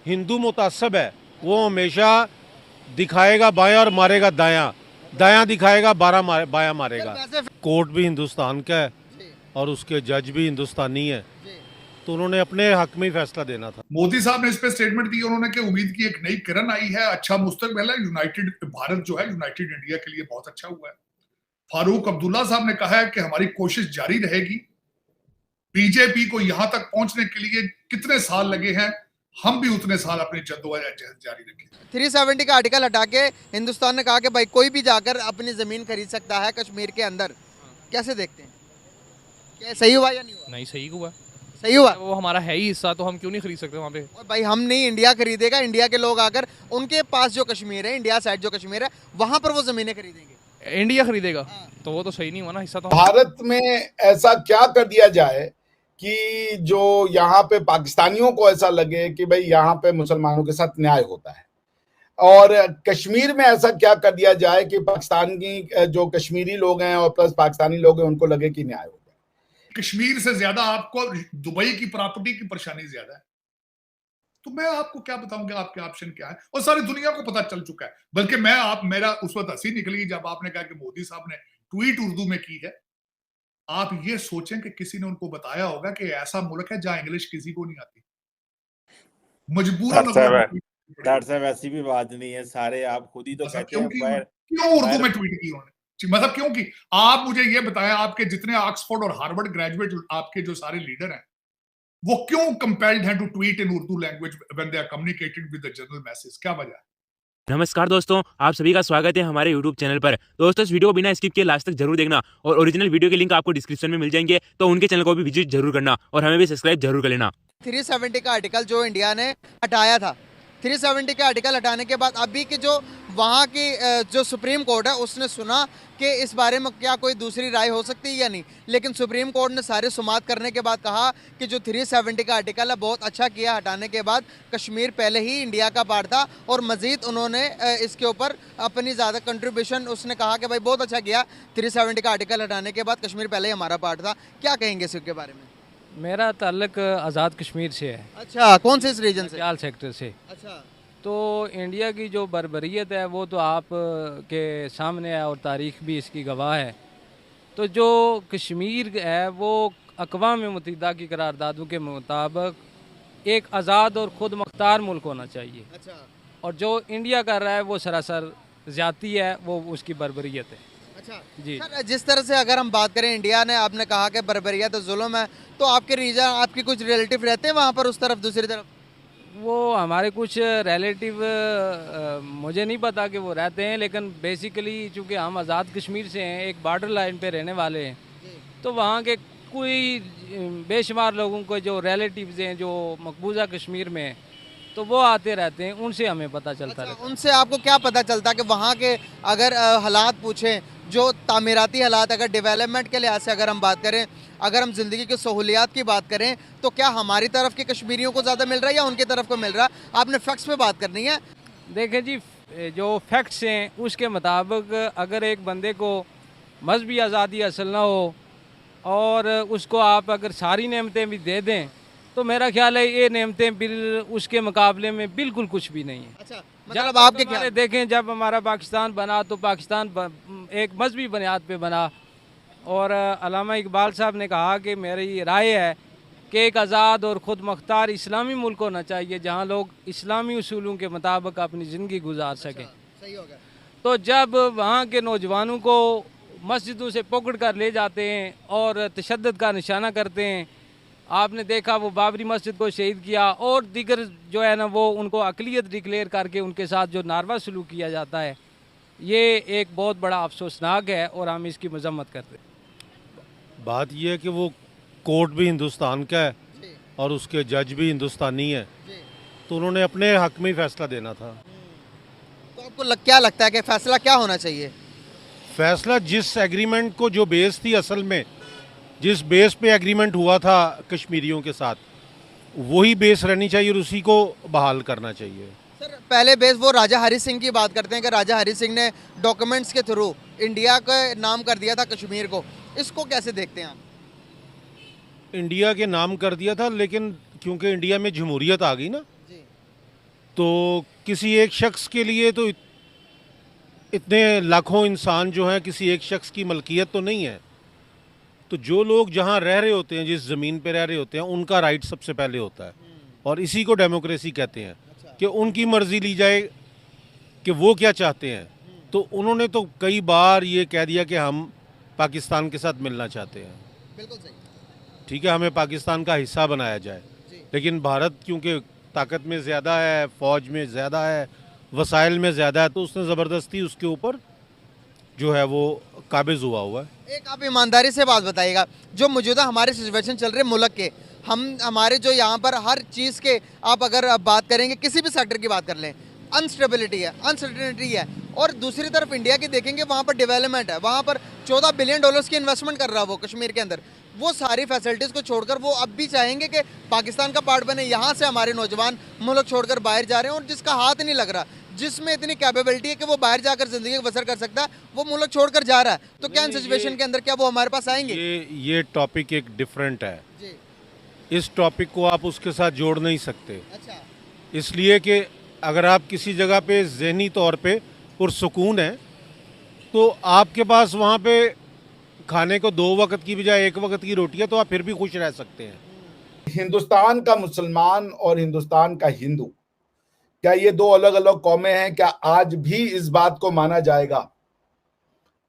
हिंदू मुतासब है वो हमेशा दिखाएगा बायां और मारेगा दायां, दायां दिखाएगा बायां मारेगा। कोर्ट भी हिंदुस्तान का है और उसके जज भी हिंदुस्तानी है, तो उन्होंने अपने हक में ही फैसला देना था। मोदी साहब ने इस पे स्टेटमेंट दी उन्होंने कि उम्मीद की एक नई किरण आई है, अच्छा मुस्तकबिल है, यूनाइटेड भारत जो है यूनाइटेड इंडिया के लिए बहुत अच्छा हुआ है। फारूक अब्दुल्ला साहब ने कहा है कि हमारी कोशिश जारी रहेगी, बीजेपी को यहां तक पहुंचने के लिए कितने साल लगे हैं, हम भी उतने साल अपनी जद्दोजहद जारी रखेंगे। 370 का आर्टिकल हटा के हिंदुस्तान ने कहा कि भाई कोई भी जाकर अपनी जमीन खरीद सकता है कश्मीर के अंदर। कैसे देखते हैं, क्या सही हुआ या नहीं हुआ? नहीं, सही हुआ। सही हुआ। वो हमारा है ही हिस्सा, तो हम क्यों नहीं खरीद सकते वहाँ पे? और भाई हम नहीं, इंडिया खरीदेगा, इंडिया के लोग आकर उनके पास जो कश्मीर है, इंडिया साइड जो कश्मीर है, वहां पर वो जमीनें खरीदेंगे। इंडिया खरीदेगा तो वो तो सही नहीं हुआ ना, हिस्सा तो भारत में ऐसा क्या कर दिया जाए कि जो यहाँ पे पाकिस्तानियों को ऐसा लगे कि भाई यहाँ पे मुसलमानों के साथ न्याय होता है, और कश्मीर में ऐसा क्या कर दिया जाए कि पाकिस्तानी जो कश्मीरी लोग हैं और प्लस पाकिस्तानी लोग हैं उनको लगे कि न्याय होगा। कश्मीर से ज्यादा आपको दुबई की प्रॉपर्टी की परेशानी ज्यादा है, तो मैं आपको क्या बताऊंगा आपके ऑप्शन क्या है, और सारी दुनिया को पता चल चुका है। बल्कि मेरा उस वक्त हंसी निकली जब आपने कहा कि मोदी साहब ने ट्वीट उर्दू में की है। आप ये सोचें कि किसी ने उनको बताया होगा कि ऐसा मुल्क है जहां इंग्लिश किसी को नहीं आती, मजबूरन डॉक्टर साहब ऐसी भी बात नहीं है, सारे आप खुद ही तो कहते हैं। क्यों उर्दू में ट्वीट की उन्होंने, मतलब क्यों की? आप मुझे ये बताएं, आपके जितने ऑक्सफोर्ड और हार्वर्ड ग्रेजुएट आपके जो सारे लीडर हैं, वो क्यों कंपेल्ड हैं to tweet in Urdu language when they are communicating with the general message? क्या वजह है? नमस्कार दोस्तों, आप सभी का स्वागत है हमारे YouTube चैनल पर। दोस्तों, इस वीडियो को बिना स्किप किए लास्ट तक जरूर देखना और ओरिजिनल वीडियो के लिंक आपको डिस्क्रिप्शन में मिल जाएंगे, तो उनके चैनल को भी विजिट जरूर करना और हमें भी सब्सक्राइब जरूर कर लेना। 370 का आर्टिकल जो इंडिया ने हटाया था, 370 का आर्टिकल हटाने के बाद अभी की जो वहाँ की जो सुप्रीम कोर्ट है उसने सुना कि इस बारे में क्या कोई दूसरी राय हो सकती है या नहीं, लेकिन सुप्रीम कोर्ट ने सारे सुमात करने के बाद कहा कि जो 370 का आर्टिकल है बहुत अच्छा किया हटाने के बाद। कश्मीर पहले ही इंडिया का पार्ट था और मज़ीद उन्होंने इसके ऊपर अपनी ज़्यादा कंट्रीब्यूशन, उसने कहा कि भाई बहुत अच्छा किया 370 का आर्टिकल हटाने के बाद, कश्मीर पहले ही हमारा पार्ट था। क्या कहेंगे इसके बारे में? मेरा ताल्लुक आज़ाद कश्मीर से है। अच्छा, कौन से इस रीजन से? चाल सेक्टर से। अच्छा, तो इंडिया की जो बर्बरियत है वो तो आप के सामने है और तारीख भी इसकी गवाह है। तो जो कश्मीर है वो अक़वाम मुत्तहिदा की करारदादों के मुताबिक एक आज़ाद और ख़ुद मुख्तार मुल्क होना चाहिए। अच्छा। और जो इंडिया कर रहा है वो सरासर ज़्यादती है, वो उसकी बर्बरियत है। अच्छा जी सर, जिस तरह से अगर हम बात करें, इंडिया ने आपने कहा कि बर्बरियत जुल्म है, तो आपके रीजन, आपके कुछ रिलेटिव रहते हैं वहाँ पर उस तरफ, दूसरी तरफ? वो हमारे कुछ रिलेटिव मुझे नहीं पता कि वो रहते हैं, लेकिन बेसिकली चूँकि हम आज़ाद कश्मीर से हैं, एक बॉर्डर लाइन पे रहने वाले हैं, तो वहाँ के कोई बेशुमार लोगों को जो रिलेटिव्स हैं जो मकबूजा कश्मीर में हैं, तो वो आते रहते हैं, उनसे हमें पता चलता रहता है। उनसे आपको क्या पता चलता है कि वहाँ के अगर हालात पूछें, जो तामीराती हालात, अगर डेवलपमेंट के लिहाज से अगर हम बात करें, अगर हम ज़िंदगी की सहूलियात की बात करें, तो क्या हमारी तरफ के कश्मीरियों को ज़्यादा मिल रहा है या उनकी तरफ को मिल रहा है? आपने फैक्ट्स पे बात करनी है। देखें जी, जो फैक्ट्स हैं उसके मुताबिक अगर एक बंदे को मजहबी आज़ादी हासिल ना हो और उसको आप अगर सारी नेमतें भी दे दें, तो मेरा ख्याल है ये नेमतें बिल उसके मुकाबले में बिल्कुल कुछ भी नहीं है। अच्छा, जब आपके ख्याल देखें, जब हमारा पाकिस्तान बना तो पाकिस्तान एक मजहबी बुनियाद पे बना, और अल्लामा इकबाल साहब ने कहा कि मेरी राय है कि एक आज़ाद और ख़ुद मुख्तार इस्लामी मुल्क होना चाहिए जहाँ लोग इस्लामी उसूलों के मुताबिक अपनी ज़िंदगी गुजार सकें। सही हो गया। तो जब वहाँ के नौजवानों को मस्जिदों से पकड़ कर ले जाते हैं और तशद्दुद का निशाना करते हैं, आपने देखा वो बाबरी मस्जिद को शहीद किया और दीगर जो है ना वो उनको अक़लियत डिक्लेयर करके उनके साथ जो नारवा सलूक किया जाता है, ये एक बहुत बड़ा अफसोसनाक है और हम इसकी मजम्मत करते हैं। बात यह है कि वो कोर्ट भी हिंदुस्तान का है और उसके जज भी हिंदुस्तानी है, तो उन्होंने अपने हक में ही फैसला देना था। तो आपको क्या लगता है कि फैसला क्या होना चाहिए? फैसला जिस एग्रीमेंट को, जो बेस थी असल में, जिस बेस पे एग्रीमेंट हुआ था कश्मीरियों के साथ, वही बेस रहनी चाहिए और उसी को बहाल करना चाहिए। सर, पहले बेस वो राजा हरी सिंह की बात करते हैं कि राजा हरी सिंह ने डॉक्यूमेंट्स के थ्रू इंडिया का नाम कर दिया था कश्मीर को, इसको कैसे देखते हैं आप? इंडिया के नाम कर दिया था, लेकिन क्योंकि इंडिया में जमहूरियत आ गई ना, जी। तो किसी एक शख्स के लिए तो इतने लाखों इंसान जो हैं किसी एक शख्स की मलकियत तो नहीं है। तो जो लोग जहाँ रह रहे होते हैं, जिस ज़मीन पे रह रहे होते हैं, उनका राइट सबसे पहले होता है। और इसी को डेमोक्रेसी कहते हैं कि उनकी मर्ज़ी ली जाए कि वो क्या चाहते हैं। तो उन्होंने तो कई बार ये कह दिया कि हम पाकिस्तान के साथ मिलना चाहते हैं। बिल्कुल सही। ठीक है, हमें पाकिस्तान का हिस्सा बनाया जाए। जी। लेकिन भारत क्योंकि ताकत में ज़्यादा है, फ़ौज में ज़्यादा है, वसाइल में ज़्यादा है, तो उसने ज़बरदस्ती उसके ऊपर जो है वो काबिज़ हुआ है। एक आप ईमानदारी से बात बताइएगा, जो मौजूदा हमारे सिचुएशन चल रहे मुल्क के, हमारे जो यहाँ पर हर चीज़ के आप अगर बात करेंगे, किसी भी सेक्टर की बात कर लें, अनस्टेबिलिटी है, अनसर्टेनिटी है, और दूसरी तरफ इंडिया की देखेंगे वहाँ पर डेवलपमेंट है, वहाँ पर $14 बिलियन की इन्वेस्टमेंट कर रहा है वो कश्मीर के अंदर। वो सारी फैसिलिटीज़ को छोड़कर वो अब भी चाहेंगे कि पाकिस्तान का पार्ट बने। यहाँ से हमारे नौजवान मुल्क छोड़कर बाहर जा रहे हैं, और जिसका हाथ नहीं लग रहा, जिसमें इतनी कैपेबिलिटी है कि वो बाहर जाकर ज़िंदगी बसर कर सकता है, वो मुल्क छोड़कर जा रहा है। तो क्या इन सिचुएशन के अंदर क्या वो हमारे पास आएंगे? ये टॉपिक एक डिफरेंट है। जी। इस टॉपिक को आप उसके साथ जोड़ नहीं सकते, अच्छा। इसलिए कि अगर आप किसी जगह पे ज़हनी तौर पे पुरसुकून है, तो आपके पास वहाँ पे खाने को 2 वक्त की बजाय 1 वक्त की रोटी है, तो आप फिर भी खुश रह सकते हैं। हिंदुस्तान का मुसलमान और हिंदुस्तान का हिंदू, क्या ये दो अलग अलग कौमें हैं? क्या आज भी इस बात को माना जाएगा?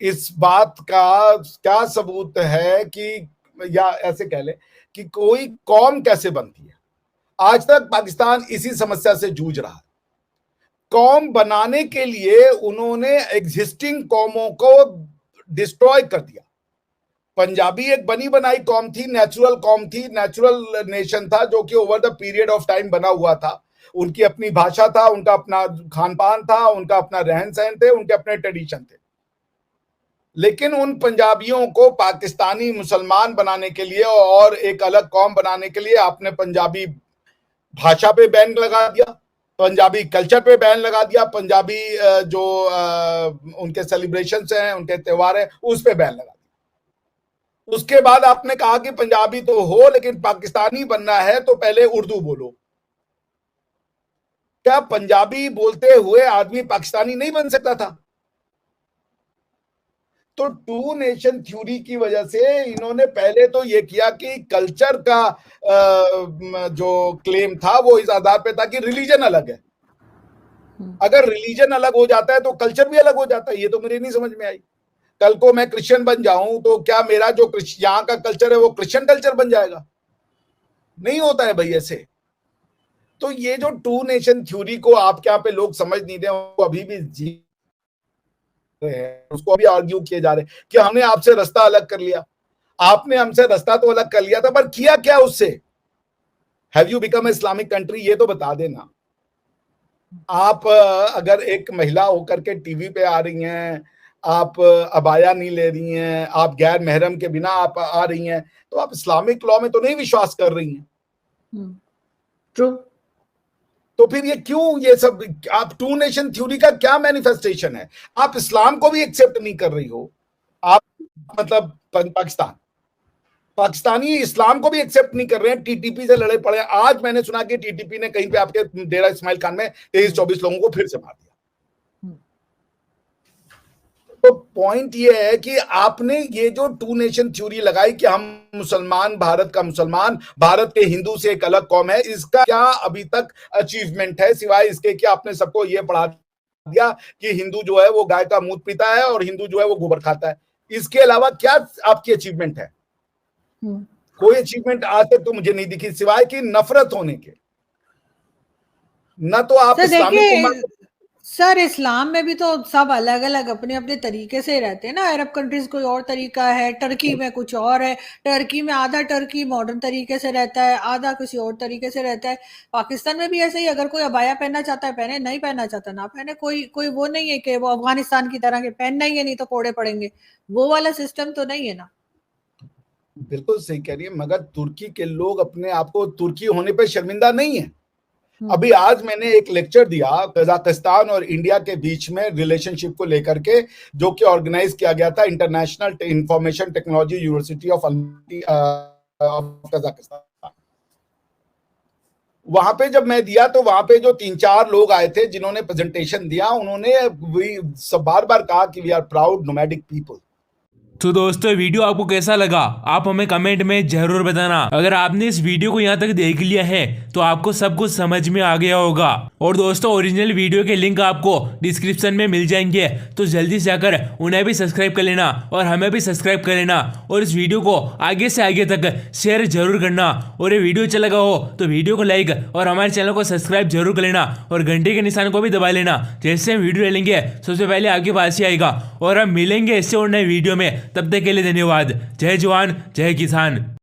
इस बात का क्या सबूत है कि, या ऐसे कह ले कि कोई कौम कैसे बनती है? आज तक पाकिस्तान इसी समस्या से जूझ रहा है। कौम बनाने के लिए उन्होंने एग्जिस्टिंग कौमों को डिस्ट्रॉय कर दिया। पंजाबी एक बनी बनाई कौम थी, नेचुरल कौम थी, नेचुरल नेशन था, जो कि over the period of time बना हुआ था। उनकी अपनी भाषा था, उनका अपना खान पान था, उनका अपना रहन सहन थे, उनके अपने ट्रेडिशन थे। लेकिन उन पंजाबियों को पाकिस्तानी मुसलमान बनाने के लिए और एक अलग कौम बनाने के लिए आपने पंजाबी भाषा पे बैन लगा दिया, पंजाबी कल्चर पे बैन लगा दिया, पंजाबी जो उनके सेलिब्रेशंस हैं, उनके त्योहार हैं, उस पे बैन लगा दिया। उसके बाद आपने कहा कि पंजाबी तो हो, लेकिन पाकिस्तानी बनना है तो पहले उर्दू बोलो। क्या पंजाबी बोलते हुए आदमी पाकिस्तानी नहीं बन सकता था? तो टू नेशन थ्योरी की वजह से इन्होंने पहले तो ये किया कि कल्चर का जो क्लेम था वो इस आधार पे था कि रिलीजन अलग है। अगर रिलीजन अलग हो जाता है तो कल्चर भी अलग हो जाता है। ये तो मेरे नहीं समझ में आई। कल को मैं क्रिश्चियन बन जाऊं तो क्या मेरा जो यहाँ का कल्चर है वो क्रिश्चियन कल्चर बन जाएगा? नहीं होता है भाई ऐसे। तो ये जो टू नेशन थ्योरी को आपके यहाँ पे लोग समझ नहीं रहे, वो अभी भी जी रहे हैं, उसको अभी आर्ग्यू किए जा रहे हैं कि हमने आपसे रास्ता अलग कर लिया। आपने हमसे रास्ता तो अलग कर लिया था, पर किया क्या उससे? Have you become Islamic country? ये तो बता देना। आप अगर एक महिला होकर के टीवी पे आ रही हैं, आप अबाया नहीं ले रही हैं, आप गैर महरम के बिना आप आ रही हैं, तो आप इस्लामिक लॉ में तो नहीं विश्वास कर रही हैं। ट्रू। तो फिर ये क्यों ये सब? आप टू नेशन थ्योरी का क्या मैनिफेस्टेशन है? आप इस्लाम को भी एक्सेप्ट नहीं कर रही हो, आप मतलब पाकिस्तानी इस्लाम को भी एक्सेप्ट नहीं कर रहे हैं, टीटीपी से लड़े पड़े। आज मैंने सुना कि टीटीपी ने कहीं पे आपके डेरा इस्माइल खान में 23-24 लोगों को फिर से मार दिया। तो पॉइंट ये है कि आपने ये जो टू नेशन थ्योरी लगाई कि हम मुसलमान, भारत का मुसलमान, भारत के हिंदू से एक अलग कौम है, इसका क्या अभी तक अचीवमेंट है सिवाय इसके कि आपने सबको ये पढ़ा दिया कि हिंदू जो है वो गाय का मूत्र पीता है और हिंदू जो है वो गोबर खाता है? इसके अलावा क्या आपकी अचीवमेंट है? कोई अचीवमेंट आज तक तो मुझे नहीं दिखी सिवाय कि नफरत होने के। न तो आप इस्लामिक सर, इस्लाम में भी तो सब अलग अलग अपने अपने तरीके से रहते हैं ना। अरब कंट्रीज कोई और तरीका है, टर्की में कुछ और है, टर्की में आधा टर्की मॉडर्न तरीके से रहता है, आधा किसी और तरीके से रहता है। पाकिस्तान में भी ऐसे ही, अगर कोई अबाया पहनना चाहता है पहने, नहीं पहनना चाहता ना पहने। कोई वो नहीं है कि वो अफगानिस्तान की तरह के पहनना ही है नहीं तो कोड़े पड़ेंगे, वो वाला सिस्टम तो नहीं है ना। बिल्कुल सही कह रही है, मगर तुर्की के लोग अपने आप को तुर्की होने पर शर्मिंदा नहीं है। अभी आज मैंने एक लेक्चर दिया कजाकिस्तान और इंडिया के बीच में रिलेशनशिप को लेकर के, जो कि ऑर्गेनाइज किया गया था international information technology university of Kazakhstan. वहां पे जब मैं दिया तो वहां पे जो 3-4 लोग आए थे जिन्होंने प्रेजेंटेशन दिया, उन्होंने सब बार बार कहा कि we are proud nomadic people. तो दोस्तों वीडियो आपको कैसा लगा आप हमें कमेंट में जरूर बताना। अगर आपने इस वीडियो को यहाँ तक देख लिया है तो आपको सब कुछ समझ में आ गया होगा। और दोस्तों ओरिजिनल वीडियो के लिंक आपको डिस्क्रिप्शन में मिल जाएंगे, तो जल्दी से जाकर उन्हें भी सब्सक्राइब कर लेना और हमें भी सब्सक्राइब कर लेना। और इस वीडियो को आगे से आगे तक शेयर जरूर करना। और ये वीडियो अच्छा लगा हो तो वीडियो को लाइक और हमारे चैनल को सब्सक्राइब जरूर कर लेना और घंटे के निशान को भी दबा लेना। जैसे हम वीडियो डालेंगे सबसे पहले आपके पास ही आएगा। और हम मिलेंगे इससे और नए वीडियो में, तब तक के लिए धन्यवाद। जय जवान जय किसान।